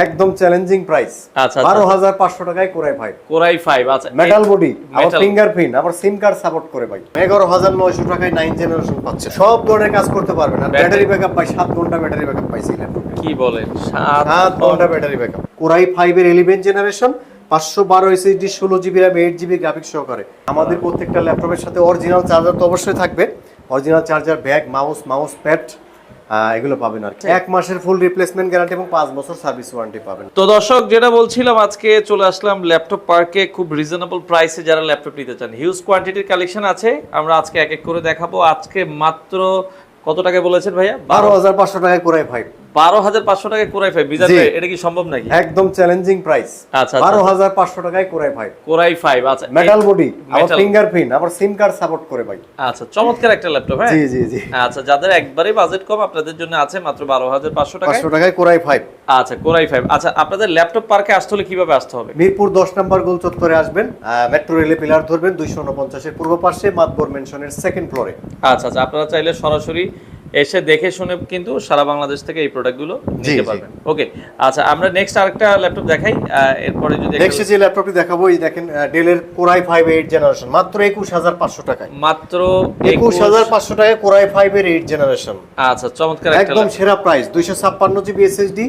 একদম challenging price. আচ্ছা 12500 টাকায় কোরাই 5। কোরাই 5 আচ্ছা মেটাল বডি, আবার ফিঙ্গারপ্রিন্ট, আবার সিম কার্ড সাপোর্ট করে ভাই। 11900 টাকায় 9 জেনারেশন পাচ্ছে। সব ধরনের কাজ করতে পারবেন। আর ব্যাটারি ব্যাকআপ ভাই 7 ঘন্টা ব্যাটারি ব্যাকআপ পাইছি ল্যাপটপে। কি বলেন 7 ঘন্টা ব্যাটারি ব্যাকআপ। কোরাই 5 এর 11 generation, 512 SSD, 16 GB RAM, 8 GB graphics সহকারে। আমাদের প্রত্যেকটা ল্যাপটপের সাথে অরিজিনাল চার্জার তো অবশ্যই থাকবে। Original charger, bag, mouse pad এগুলো পাবেন। আর 1 মাসের ফুল রিপ্লেসমেন্ট গ্যারান্টি এবং 5 বছর সার্ভিস ওয়ারেন্টি পাবেন। তো দর্শক, যেটা বলছিলাম, আজকে চলে আসলাম ল্যাপটপ পার্কে। খুব রিজনেবল প্রাইসে যারা ল্যাপটপ নিতে চান, হিউজ কোয়ান্টিটির কালেকশন আছে। আমরা আজকে এক এক করে দেখাবো। আজকে মাত্র কত টাকা বলেছেন ভাইয়া? 12500 টাকায় কোরাই 5। 12500 টাকায় কোরাই 5। বিজান ভাই, এটা কি সম্ভব নাকি? একদম চ্যালেঞ্জিং প্রাইস। আচ্ছা 12500 টাকায় কোরাই 5। কোরাই 5 আচ্ছা, মেটাল বডি, আবার ফিঙ্গারপ্রিন্ট, আবার সিম কার্ড সাপোর্ট করে ভাই। আচ্ছা, চমৎকার একটা ল্যাপটপ। হ্যাঁ জি। আচ্ছা, যাদের একবারে বাজেট কম, আপনাদের জন্য আছে মাত্র 12500 টাকায়। 500 টাকায় কোরাই 5। আচ্ছা, কোরাই 5। আচ্ছা, আপনাদের ল্যাপটপ পার্কে আসতে হলে কিভাবে আসতে হবে? মিরপুর 10 নম্বর গোল চত্বরে আসবেন। মেট্রো রেলে পিলার ধরবেন 249 এর পূর্ব পাশে, মাতবর মেনশনের সেকেন্ড ফ্লোরে। আচ্ছা, আপনারা চাইলে সরাসরি এসে দেখে শুনে কিন্তু সারা বাংলাদেশ থেকে এই প্রোডাক্টগুলো নিতে পারবেন। ওকে, আচ্ছা, আমরা নেক্সট আরেকটা ল্যাপটপ দেখাই। এরপরে যদি নেক্সট যে ল্যাপটপটি দেখাবো, এই দেখেন ডেলের কোরাই 5 8 জেনারেশন, মাত্র 21500 টাকায়। মাত্র 21500 টাকায় কোরাই 5 এর 8 জেনারেশন। আচ্ছা, চমৎকার একটা একদম সেরা price. 256 GB SSD,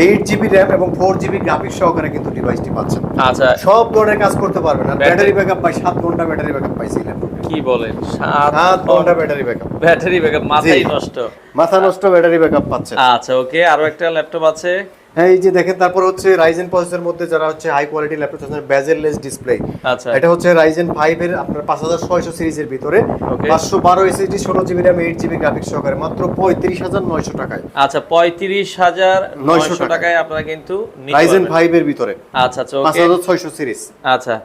8 GB RAM এবং 4 জিবি গ্রাফিক্স সহকারে কিন্তু ডিভাইসটি পাচ্ছেন। আচ্ছা, সব ধরনের কাজ করতে পারবেন। আর ব্যাটারি ব্যাকআপ ভাই 7 ঘন্টা ব্যাটারি ব্যাকআপ পাইছি ল্যাপটপে। কি বলেন 7 ঘন্টা ব্যাটারি ব্যাকআপ। ব্যাটারি ব্যাকআপ মাথায় নষ্ট। মাথা নষ্ট ব্যাটারি ব্যাকআপ পাচ্ছেন। আচ্ছা, ওকে, আরো একটা ল্যাপটপ আছে। হ্যাঁ, এই যে দেখেন, তারপর হচ্ছে রাইজেন প্রসেসরের মধ্যে যারা হচ্ছে হাই কোয়ালিটি ল্যাপটপ চাচ্ছেন, বেজেললেস ডিসপ্লে। আচ্ছা, এটা হচ্ছে রাইজেন 5 এর আপনার 5600 সিরিজের ভিতরে, 512 SSD, 16 GB RAM, 8 GB graphics সহকারে, মাত্র 35900 টাকায়। আচ্ছা, 35900 টাকায় আপনারা কিন্তু রাইজেন 5 এর ভিতরে। আচ্ছা, ওকে, 5600 সিরিজ। আচ্ছা,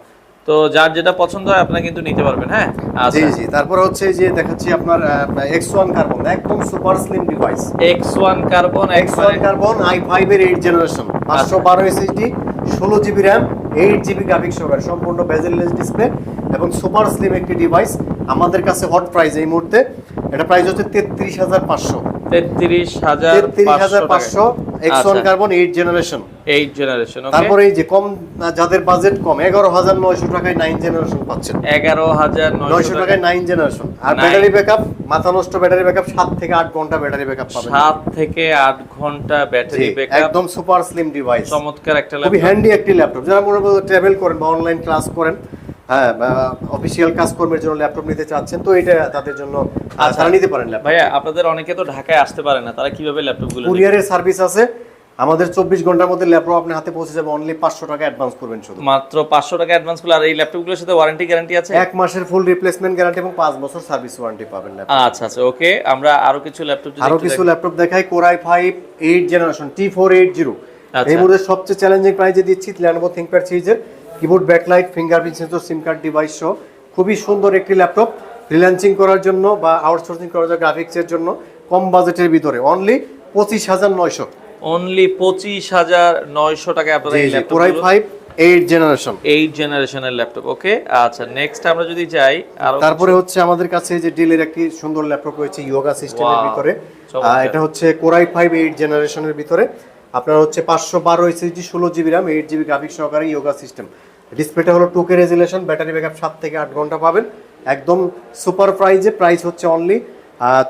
তো যার যেটা পছন্দ হয় আপনারা কিন্তু নিতে পারবেন। হ্যাঁ, আচ্ছা জি। তারপর হচ্ছে যে দেখাচ্ছি আপনার X1 কার্বন, একদম super slim device. X1 carbon i5 এর 8 generation, 512 SSD, 16 GB RAM, 8 GB graphics সহকারে, সম্পূর্ণ বেজেললেস ডিসপ্লে এবং সুপার স্লিম একটি ডিভাইস। আমাদের কাছে হট প্রাইস এই মুহূর্তে, এটা প্রাইস হচ্ছে 33500। 33500 X1 কার্বন 8 জেনারেশন। ওকে, তারপরে এই যে কম, যাদের বাজেট কম, 11900 টাকায় 9 জেনারেশন পাচ্ছেন। 11900 টাকায় 9 জেনারেশন। আর ব্যাটারি ব্যাকআপ, মাথা নষ্ট ব্যাটারি ব্যাকআপ, 7 থেকে 8 ঘন্টা ব্যাটারি ব্যাকআপ পাবেন। 7 থেকে 8 ঘন্টা ব্যাটারি ব্যাকআপ, একদম সুপার স্লিম ডিভাইস। চমৎকার একটা ল্যাপটপ, খুবই হ্যান্ডি একটি ল্যাপটপ। যারা মনে করেন ট্রাভেল করেন বা অনলাইন ক্লাস করেন, হ্যাঁ, অফিশিয়াল কাজকর্মের জন্য ল্যাপটপ নিতে চাচ্ছেন, তো এটা তাদের জন্য তারা নিতে পারেন ল্যাপটপ। ভাইয়া, আপনাদের অনেকে তো ঢাকায় আসতে পারে না, তারা কিভাবে ল্যাপটপগুলো? কুরিয়ারের সার্ভিস আছে আমাদের। 24 ঘন্টার মধ্যে ল্যাপটপ আপনার হাতে পৌঁছে যাবে। অনলি 500 টাকা অ্যাডভান্স করবেন, শুধু মাত্র 500 টাকা অ্যাডভান্স করলে। আর এই ল্যাপটপগুলোর সাথে ওয়ারেন্টি গ্যারান্টি আছে? 1 মাসের ফুল রিপ্লেসমেন্ট গ্যারান্টি এবং 5 বছর সার্ভিস ওয়ারেন্টি পাবেন ল্যাপটপ। আচ্ছা, ওকে, আমরা আরো কিছু ল্যাপটপ দেখাই। Core i 5 8 generation, T480। এই মুহূর্তে সবচেয়ে চ্যালেঞ্জিং প্রাইসে দিচ্ছি Lenovo ThinkPad সিরিজের কিবোর্ড, ব্যাকলাইট, ফিঙ্গারপ্রিন্ট সেন্সর, সিম কার্ড ডিভাইস সহ খুবই সুন্দর একটি ল্যাপটপ। ফ্রিল্যান্সিং করার জন্য বা আউটসোর্সিং করার জন্য, গ্রাফিক্সের জন্য, কম বাজেটের ভিতরে অনলি 25900। অনলি 25900 টাকায় আপনারা এই ল্যাপটপ কোরাই 5 8 জেনারেশনের ল্যাপটপ। ওকে, আচ্ছা, নেক্সট আমরা যদি যাই, তারপরে হচ্ছে আমাদের কাছে যে ডেলের একটি সুন্দর ল্যাপটপ রয়েছে ইয়োগা সিস্টেমের ভিতরে। এটা হচ্ছে কোরাই 5 8 জেনারেশনের ভিতরে। আপনার হচ্ছে 512 SSD, 16 GB RAM, 8 GB graphics সহকারে ইয়োগা সিস্টেম। ডিসপ্লেটা হলো 2K রেজোলিউশন, ব্যাটারি ব্যাকআপ 7 থেকে 8 ঘন্টা পাবেন। একদম সুপার প্রাইজে, প্রাইস হচ্ছে অনলি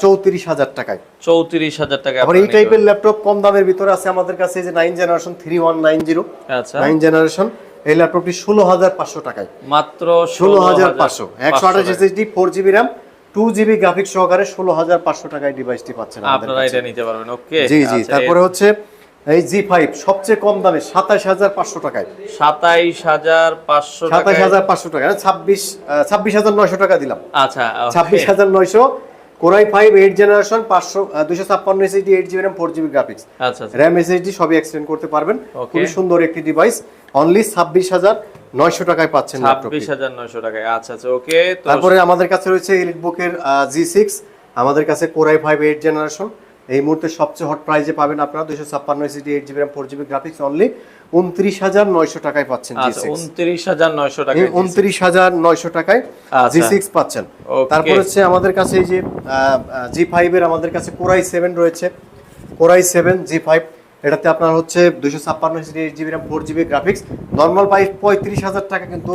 34000 টাকায়। 34000 টাকা। আবার এই টাইপের ল্যাপটপ কম দামের ভিতরে আছে আমাদের কাছে, যে 9 জেনারেশন 3190। আচ্ছা, 9 জেনারেশন এই ল্যাপটপটি 16500 টাকায়। মাত্র 16500। 128 SSD, 4 GB RAM, 2 GB graphics সহকারে 16500 টাকায় ডিভাইসটি পাচ্ছেন আপনারা। এটা নিতে পারবেন। ওকে, জি। তারপরে হচ্ছে এই G5 সবচেয়ে কম দামে 27500 টাকায়। 27500 টাকা, 26900 টাকা দিলাম। আচ্ছা, 26900। Core i 5 8 generation, 256 SSD, 8 GB RAM, 4 GB graphics. আচ্ছা, র‍্যাম এসএসডি সবই এক্সটেন্ড করতে পারবেন। খুবই সুন্দর একটি ডিভাইস। অনলি 26900 টাকায় পাচ্ছেন ল্যাপটপটি। 26900 টাকায়। আচ্ছা, ওকে। তারপরে আমাদের কাছে রয়েছে এলিটবুকের G6। আমাদের কাছে কোরাই 5 8 জেনারেশন। এই মুহূর্তে সবচেয়ে হট প্রাইজে পাবেন আপনারা 256 SSD, 8 GB RAM, 4 GB graphics, only 29900 টাকায় পাচ্ছেন G6। 29900 টাকায়, 29900 টাকায় G6 পাচ্ছেন। তারপর হচ্ছে আমাদের কাছে এই যে G5 এর আমাদের কাছে কোরাই 7 রয়েছে। কোরাই 7 G5 এটাতে আপনার হচ্ছে 256 8 GB RAM 4 GB graphics. Normal price 35,000 টাকা, কিন্তু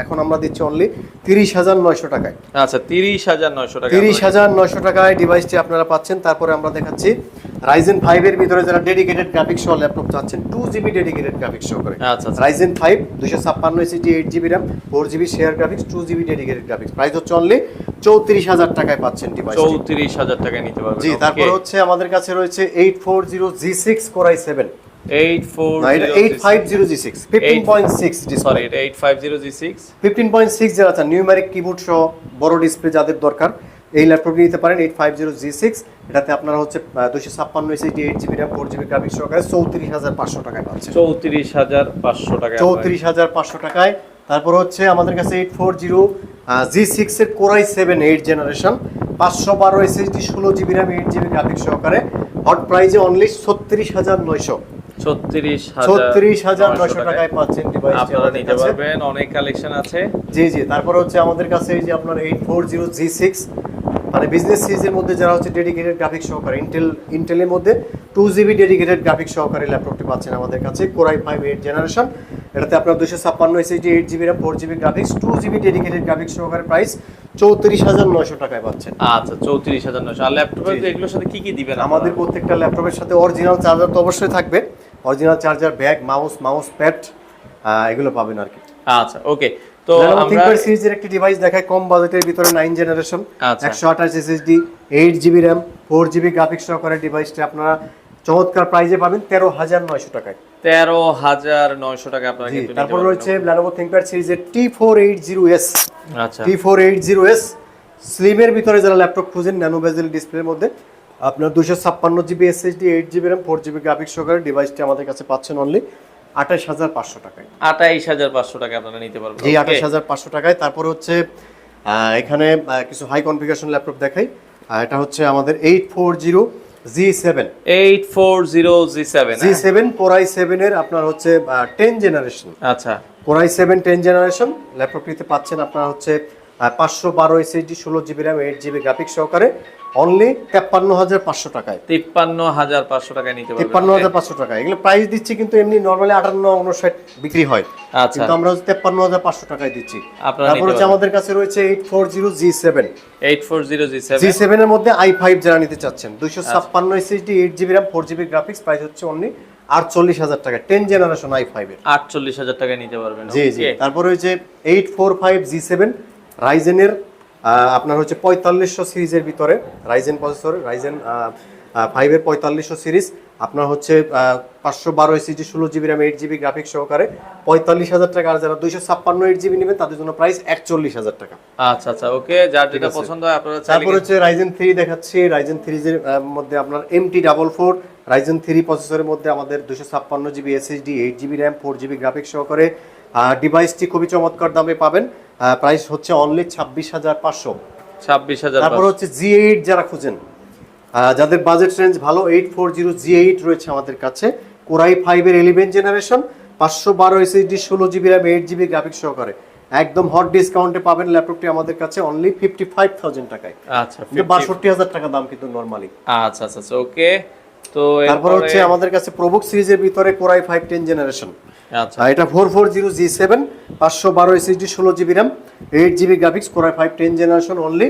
এখন আমরা দিচ্ছি অনলি 30,900 টাকায়। আচ্ছা 30,900 টাকা। 30,900 টাকায় ডিভাইসটি আপনারা পাচ্ছেন। তারপরে আমরা দেখাচ্ছি Ryzen 5 এর ভিতরে যারা ডেডিকেটেড গ্রাফিক্স সহ ল্যাপটপ চাচ্ছেন, 2 জিবি ডেডিকেটেড গ্রাফিক্স সহ করে। আচ্ছা Ryzen 5 256 SSD 8 GB RAM 4 GB share graphics 2 GB dedicated graphics, price হচ্ছে অনলি 34,000 টাকায় পাচ্ছেন ডিভাইস। 34,000 টাকায় নিতে পারবেন। জি, তারপরে হচ্ছে আমাদের কাছে রয়েছে 840 G6 Core i7। 850 G6 15.6 display. Sorry, এটা 850 G6 15.6 যারা চান নিউমেরিক কিবোর্ড সহ বড় ডিসপ্লে যাদের দরকার, এই ল্যাপটপটি নিতে পারেন 850 G6। এটাতে আপনারা হচ্ছে 256 SSD 8 GB RAM 4 GB graphics সহকারে 34,500 টাকায় পাচ্ছেন। 34,500 টাকা। 34,500 টাকায়। তারপর হচ্ছে আমাদের কাছে 840 G6 এর Core i7 8 generation 512 SSD 16 GB RAM 8 GB graphics সহকারে, হট প্রাইসে অনলি 36,900। 36,900 টাকায় পাচ্ছেন ডিভাইসটি আপনারা নিতে পারবেন। অনেক কালেকশন আছে। জি জি, তারপর হচ্ছে আমাদের কাছে এই যে আপনার 840 G6 মানে বিজনেস সিরিজের মধ্যে যারা হচ্ছে ডেডিকেটেড গ্রাফিক্স সহকারে, ইন্টেলের মধ্যে 2 জিবি ডেডিকেটেড গ্রাফিক্স সহকারে ল্যাপটপটি পাচ্ছেন আমাদের কাছে Core i5 8 জেনারেশন। এটাতে আপনার 256 SSD 8 GB RAM 4 GB graphics 2 GB dedicated graphics সহকারে, প্রাইস 34,900 টাকায় পাচ্ছেন। আচ্ছা 34,900। আর ল্যাপটপের এগুলোর সাথে কি কি দিবেন? আমাদের প্রত্যেকটা ল্যাপটপের সাথে অরিজিনাল চার্জার তো অবশ্যই থাকবে, original charger, bag, mouse pad এগুলো পাবেন আর কি। আচ্ছা ওকে, তো আমরা থিংকপ্যাড সিরিজের একটি ডিভাইস দেখাই কম বাজেটের ভিতরে 9 generation 128 SSD 8 GB RAM 4 GB graphics সহকারে ডিভাইসটি আপনারা চমৎকার প্রাইসে পাবেন 13,900 টাকায়। 13,900 টাকা আপনারা কিন্তু নিতে তারপর পারবেন। রয়েছে Lenovo ThinkPad সিরিজের T480S। আচ্ছা T480S স্লিমের ভিতরে যারা ল্যাপটপ খুঁজেন ন্যানো বেজেল ডিসপ্লের মধ্যে, আপনার 256 GB SSD 8 GB RAM 4 GB graphics সহকারে ডিভাইসটি আমাদের কাছে পাচ্ছেন অনলি 28,500 টাকায়। 28,500 টাকা আপনারা নিতে পারবেন। জি 28,500 টাকায়। তারপর হচ্ছে এখানে কিছু হাই কনফিগারেশন ল্যাপটপ দেখাই। এটা হচ্ছে আমাদের 840 G7 Core i7 এর আপনার হচ্ছে 10 জেনারেশন। আচ্ছা Core i7 10 জেনারেশন ল্যাপটপটিতে পাচ্ছেন আপনার হচ্ছে 512 SSD 16 GB RAM 8 GB graphics সহকারে অনলি 53,500 টাকায়। 53,500 টাকায় নিতে পারবেন। 53,500 টাকা। এগুলো প্রাইস দিচ্ছি কিন্তু এমনি নরমালি 58-59 বিক্রি হয়, আচ্ছা কিন্তু আমরা 53,500 টাকায় দিচ্ছি। আপনারা তারপর হচ্ছে আমাদের কাছে রয়েছে 840 G7 G7 এর মধ্যে i5 যারা নিতে চাচ্ছেন 256 SSD 8 GB RAM 4 GB graphics, price হচ্ছে অনলি 48,000 টাকা 10 জেনারেশন i5 এর। 48,000 টাকায় নিতে পারবেন। জি জি। তারপর রয়েছে 845 G7 রাইজেনের আপনার হচ্ছে 4500 সিরিজের ভিতরে রাইজেন প্রসেসর, রাইজেন 5 এর 4500 সিরিজ আপনার হচ্ছে 512 SSD 16 GB RAM 8 GB graphics সহকারে 45,000 টাকা। আর যারা 256 8 জিবি নেবেন তাদের জন্য প্রাইস 41,000 টাকা। আচ্ছা আচ্ছা ওকে, যার যেটা পছন্দ হয় আপনারা তারপর হচ্ছে রাইজেন 3 দেখাচ্ছি। রাইজেন 3 এর মধ্যে আপনার MT44 রাইজেন 3 প্রসেসরের মধ্যে আমাদের 256 GB SSD 8 GB RAM 4 GB graphics সহকারে ডিভাইসটি খুবই চমৎকার দামে পাবেন, প্রাইস হচ্ছে অনলি 26,500। 26,000। তারপর হচ্ছে G8 যারা খুঁজেন, যাদের বাজেট রেঞ্জ ভালো, 840 G8 রয়েছে আমাদের কাছে Core i5 এর 11 generation 512 SSD 16 GB RAM 8 GB graphics সহকারে একদম হট ডিসকাউন্টে পাবেন ল্যাপটপটি আমাদের কাছে অনলি 55,000 টাকায়। আচ্ছা 62,000 টাকা দাম কিন্তু নরমালি। আচ্ছা আচ্ছা ওকে। তো তারপর হচ্ছে আমাদের কাছে প্রোবুক সিরিজের ভিতরে Core i5 10 জেনারেশন। আচ্ছা এটা 440 G7 512 SSD 16 GB RAM 8 GB graphics Core i5 10 generation only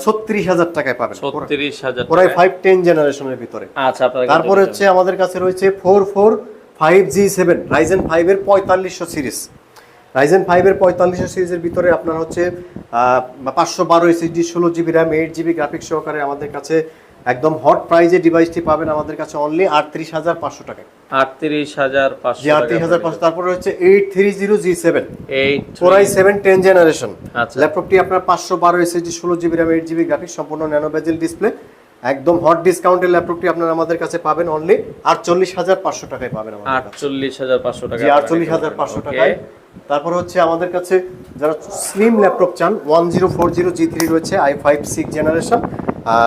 36,000 টাকায় পাবেন। 36,000 Core i5 10 জেনারেশনের ভিতরে। আচ্ছা আপনারা তারপর হচ্ছে আমাদের কাছে রয়েছে 445 G7 রাইজেন 5 এর 4500 সিরিজ। রাইজেন 5 এর 4500 সিরিজের ভিতরে আপনার হচ্ছে 512 SSD 16 GB RAM 8 GB graphics সহকারে আমাদের কাছে একদম হট প্রাইজে ডিভাইসটি পাবেন আমাদের কাছে অনলি 38,500 টাকায়। 38,500 জি 38,500। তারপর হচ্ছে 830 G7 8 Core i7 10 জেনারেশন। আচ্ছা ল্যাপটপটি আপনার 512 SSD 16 GB RAM 8 GB graphics সম্পূর্ণ ন্যানো বেজেল ডিসপ্লে একদম হট ডিসকাউন্টের ল্যাপটপটি আপনারা আমাদের কাছে পাবেন অনলি 48,500 টাকায় পাবেন আমাদের কাছে। 48,500 টাকা। জি 48,500 টাকায়। তারপর হচ্ছে আমাদের কাছে যারা স্লিম ল্যাপটপ চান 1040 G3 রয়েছে i5 6 generation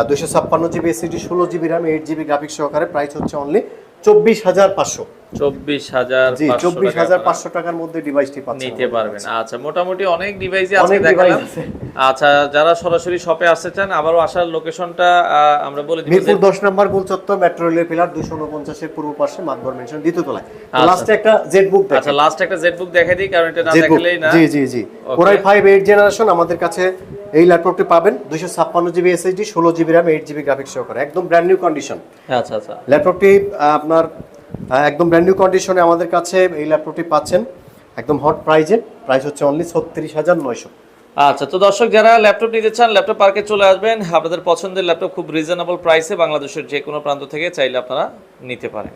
256 GB SSD 16 GB RAM 8 GB graphics সহকারে, প্রাইস হচ্ছে অনলি 24,500। 24,500 জি টাকা 24,500 টাকার মধ্যে ডিভাইসটি পাচ্ছেন নিতে পারবেন। আচ্ছা, মোটামুটি অনেক ডিভাইসই অনেক আজকে ডিভাইস দেখালাম। আছে। আচ্ছা, যারা সরাসরি শপে আসতে চান, আবারও আসার লোকেশনটা আমরা বলে দিব। মিরপুর 10 নম্বর গোলচত্বর মেট্রো রেলের পিলার 249 এর পূর্ব পাশে মাতবর মেনশন দ্বিতীয় তলায়। লাস্টে একটা জেড বুক দেখেন। আচ্ছা, লাস্ট একটা জেড বুক দেখাই দিই, কারণ এটা না জেড বুক, দেখালেই না। জি জি জি কোরাই 5 8 জেনারেশন আমাদের কাছে এই ল্যাপটপটি পাবেন 256 GB SSD 16 GB RAM 8 GB graphics সহকারে একদম ব্র্যান্ড নিউ কন্ডিশন। আচ্ছা আচ্ছা, ল্যাপটপটি আপনার একদম ব্র্যান্ড নিউ কন্ডিশনে আমাদের কাছে এই ল্যাপটপটি পাচ্ছেন একদম হট প্রাইজে। প্রাইস হচ্ছে অনলি 36,900। আচ্ছা। তো দর্শক, যারা ল্যাপটপ নিতে চান, ল্যাপটপ পার্কে চলে আসবেন। আপনাদের পছন্দের ল্যাপটপ খুব রিজনেবল প্রাইসে বাংলাদেশের যে কোনো প্রান্ত থেকে চাইলে আপনারা নিতে পারেন।